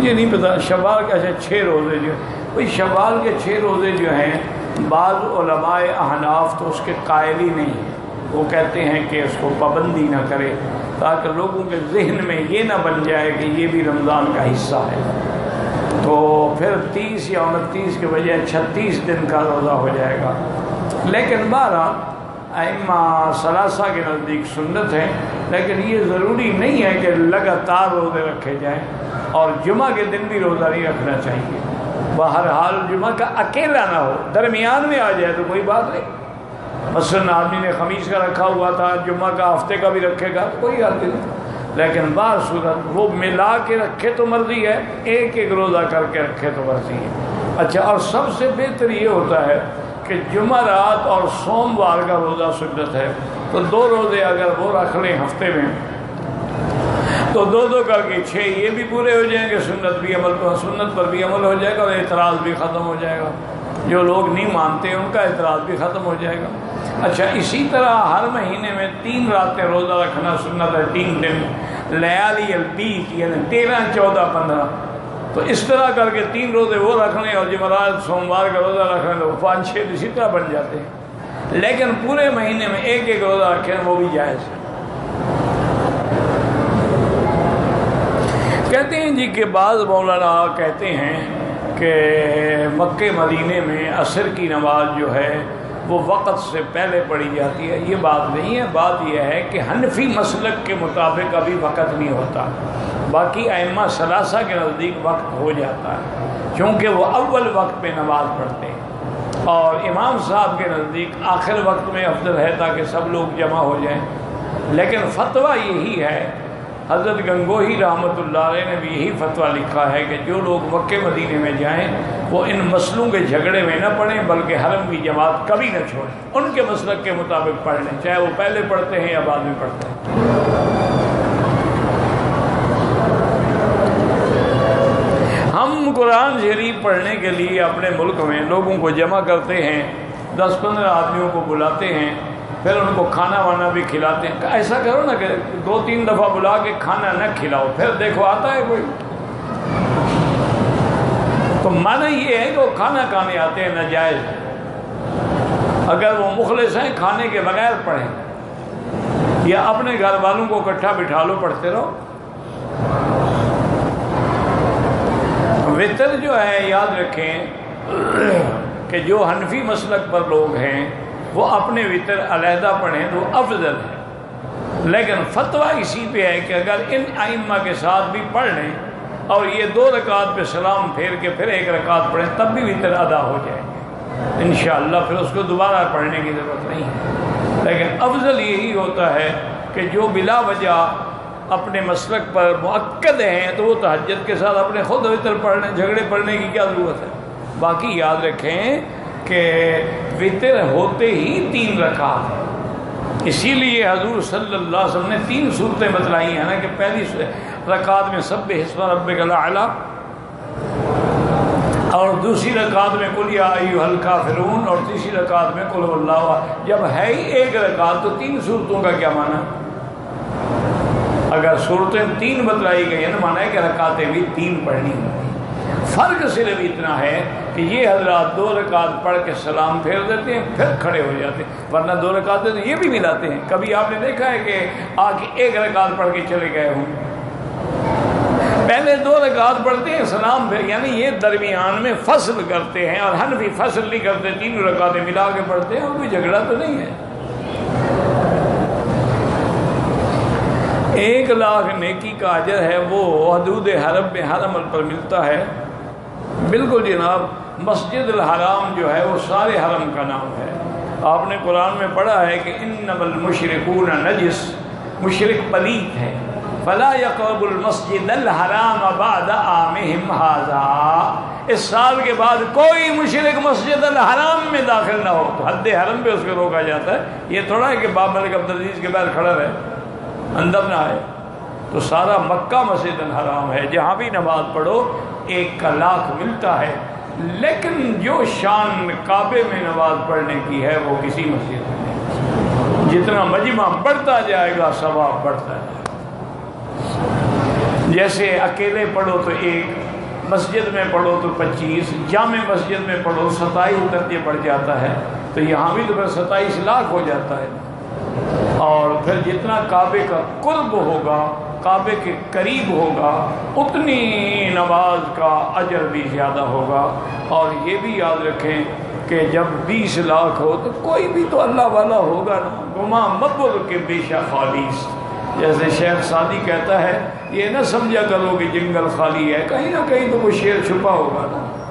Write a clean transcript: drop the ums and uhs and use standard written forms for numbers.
مجھے نہیں پتا شوال کے اچھا 6 روزے جو بھائی شوال کے 6 روزے جو ہیں بعض علماء احناف تو اس کے قائل ہی نہیں ہیں، وہ کہتے ہیں کہ اس کو پابندی نہ کرے تاکہ لوگوں کے ذہن میں یہ نہ بن جائے کہ یہ بھی رمضان کا حصہ ہے، تو پھر 30 یا 29 کے بجائے 36 دن کا روزہ ہو جائے گا۔ لیکن بہرحال ائمہ ثلاثہ کے نزدیک سنت ہے، لیکن یہ ضروری نہیں ہے کہ لگاتار روزے رکھے جائیں، اور جمعہ کے دن بھی روزہ نہیں رکھنا چاہیے۔ بہرحال جمعہ کا اکیلا نہ ہو، درمیان میں آ جائے تو کوئی بات نہیں، مثلاً آدمی نے خمیس کا رکھا ہوا تھا، جمعہ کا ہفتے کا بھی رکھے گا تو کوئی غلطی نہیں، لیکن بعض صورت وہ ملا کے رکھے تو مرضی ہے، ایک ایک روزہ کر کے رکھے تو مرضی ہے۔ اچھا، اور سب سے بہتر یہ ہوتا ہے کہ جمعرات اور سوموار کا روزہ سنت ہے، تو 2 روزے اگر وہ رکھ لیں ہفتے میں تو 2 کر کے 6 یہ بھی پورے ہو جائیں گے، سنت پر بھی عمل ہو جائے گا اور اعتراض بھی ختم ہو جائے گا، جو لوگ نہیں مانتے ان کا اعتراض بھی ختم ہو جائے گا۔ اچھا، اسی طرح ہر مہینے میں 3 راتیں روزہ رکھنا سنت ہے، 3 دن، لیالی البیت یعنی 13، 14، 15، تو اس طرح کر کے 3 روزے وہ رکھ لیں اور جمعرات سوموار کا روزہ رکھ لیں تو 5، 6 اسی طرح بن جاتے ہیں، لیکن پورے مہینے میں ایک ایک روزہ رکھیں وہ بھی جائز ہے۔ کہتے ہیں جی کہ بعض مولانا کہتے ہیں کہ مکہ مدینے میں عصر کی نماز جو ہے وہ وقت سے پہلے پڑھی جاتی ہے، یہ بات نہیں ہے، بات یہ ہے کہ حنفی مسلک کے مطابق ابھی وقت نہیں ہوتا، باقی ائمہ ثلاثہ کے نزدیک وقت ہو جاتا ہے، کیونکہ وہ اول وقت میں نماز پڑھتے ہیں، اور امام صاحب کے نزدیک آخر وقت میں افضل ہے تاکہ سب لوگ جمع ہو جائیں، لیکن فتویٰ یہی ہے، حضرت گنگوہی رحمۃ اللہ علیہ نے بھی یہی فتویٰ لکھا ہے کہ جو لوگ مکہ مدینے میں جائیں وہ ان مسئلوں کے جھگڑے میں نہ پڑیں بلکہ حرم کی جماعت کبھی نہ چھوڑیں، ان کے مسلک کے مطابق پڑھ لیں، چاہے وہ پہلے پڑھتے ہیں یا بعد میں پڑھتے ہیں۔ ہم قرآن شریف پڑھنے کے لیے اپنے ملک میں لوگوں کو جمع کرتے ہیں، 10-15 آدمیوں کو بلاتے ہیں، پھر ان کو کھانا وانا بھی کھلاتے ہیں۔ ایسا کرو نا کہ 2-3 دفعہ بلا کے کھانا نہ کھلاؤ، پھر دیکھو آتا ہے کوئی؟ تو معنی یہ ہے کہ وہ کھانا کھانے آتے ہیں ناجائز، اگر وہ مخلص ہیں کھانے کے بغیر پڑھیں، یا اپنے گھر والوں کو اکٹھا بٹھا لو پڑھتے رہو۔ وتر جو ہے یاد رکھیں کہ جو حنفی مسلک پر لوگ ہیں وہ اپنے وتر علیحدہ پڑھیں تو افضل ہے، لیکن فتویٰ اسی پہ ہے کہ اگر ان ائمہ کے ساتھ بھی پڑھ لیں اور یہ 2 رکعت پہ سلام پھیر کے پھر 1 رکعت پڑھیں تب بھی وتر ادا ہو جائے گے انشاءاللہ، پھر اس کو دوبارہ پڑھنے کی ضرورت نہیں ہے، لیکن افضل یہی ہوتا ہے کہ جو بلا وجہ اپنے مسلک پر مؤکد ہیں تو وہ تہجد کے ساتھ اپنے خود وتر پڑھ لیں، جھگڑے پڑھنے کی کیا ضرورت ہے۔ باقی یاد رکھیں کہ وتر ہوتے ہی 3 رکعت ہے، اسی لیے حضور صلی اللہ علیہ وسلم نے 3 صورتیں بتلائی ہیں نا کہ پہلی رکعت میں سبح اسم ربک الاعلی، اور دوسری رکعت میں قل یا ایھا الکافرون، اور تیسری رکعت میں قل هو اللہ احد۔ جب ہے ہی 1 رکعت تو 3 صورتوں کا کیا معنی؟ اگر صورتیں 3 بتلائی گئی ہیں تو معنی ہے کہ رکعتیں بھی 3 پڑھنی ہوتی۔ فرق صرف اتنا ہے کہ یہ حضرات 2 رکعت پڑھ کے سلام پھیر دیتے ہیں پھر کھڑے ہو جاتے ہیں، ورنہ 2 رکعتیں تو یہ بھی ملاتے ہیں۔ کبھی آپ نے دیکھا ہے کہ آ کے 1 رکعت پڑھ کے چلے گئے ہوں؟ پہلے 2 رکعت پڑھتے ہیں سلام پھر، یعنی یہ درمیان میں فصل کرتے ہیں، اور حنفی فصل نہیں کرتے، 3 رکعتیں ملا کے پڑھتے ہیں، اور کوئی جھگڑا تو نہیں ہے۔ 1 لاکھ نیکی کا اجر ہے وہ حدود حرم میں ہر عمل پر ملتا ہے۔ بالکل جناب، مسجد الحرام جو ہے وہ سارے حرم کا نام ہے۔ آپ نے قرآن میں پڑھا ہے کہ انما المشرکون نجس، مشرک پلید ہے، فلا یقرب المسجد الحرام بعد عامہم ھذا، اس سال کے بعد کوئی مشرک مسجد الحرام میں داخل نہ ہو، تو حد حرم پہ اس کو روکا جاتا ہے۔ یہ تھوڑا ہے کہ باب ملک عبدالعزیز کے باہر کھڑا رہے اندر نہ آئے، تو سارا مکہ مسجد الحرام ہے، جہاں بھی نماز پڑھو 1 کا لاکھ ملتا ہے، لیکن جو شان کعبے میں نماز پڑھنے کی ہے وہ کسی مسجد میں نہیں۔ جتنا مجمع بڑھتا جائے گا ثواب بڑھتا جائے گا، جیسے اکیلے پڑھو تو 1، مسجد میں پڑھو تو 25، جامع مسجد میں پڑھو 27 درجے بڑھ جاتا ہے، تو یہاں بھی تو پھر 27 لاکھ ہو جاتا ہے۔ اور پھر جتنا کعبے کا قرب ہوگا، کعبے کے قریب ہوگا، اتنی نماز کا اجر بھی زیادہ ہوگا۔ اور یہ بھی یاد رکھیں کہ جب 20 لاکھ ہو تو کوئی بھی تو اللہ والا ہوگا نا، گما مبر کے بیشہ خالیس، جیسے شیخ سعدی کہتا ہے، یہ نہ سمجھا کرو کہ جنگل خالی ہے، کہیں نہ کہیں تو وہ شیر چھپا ہوگا نا۔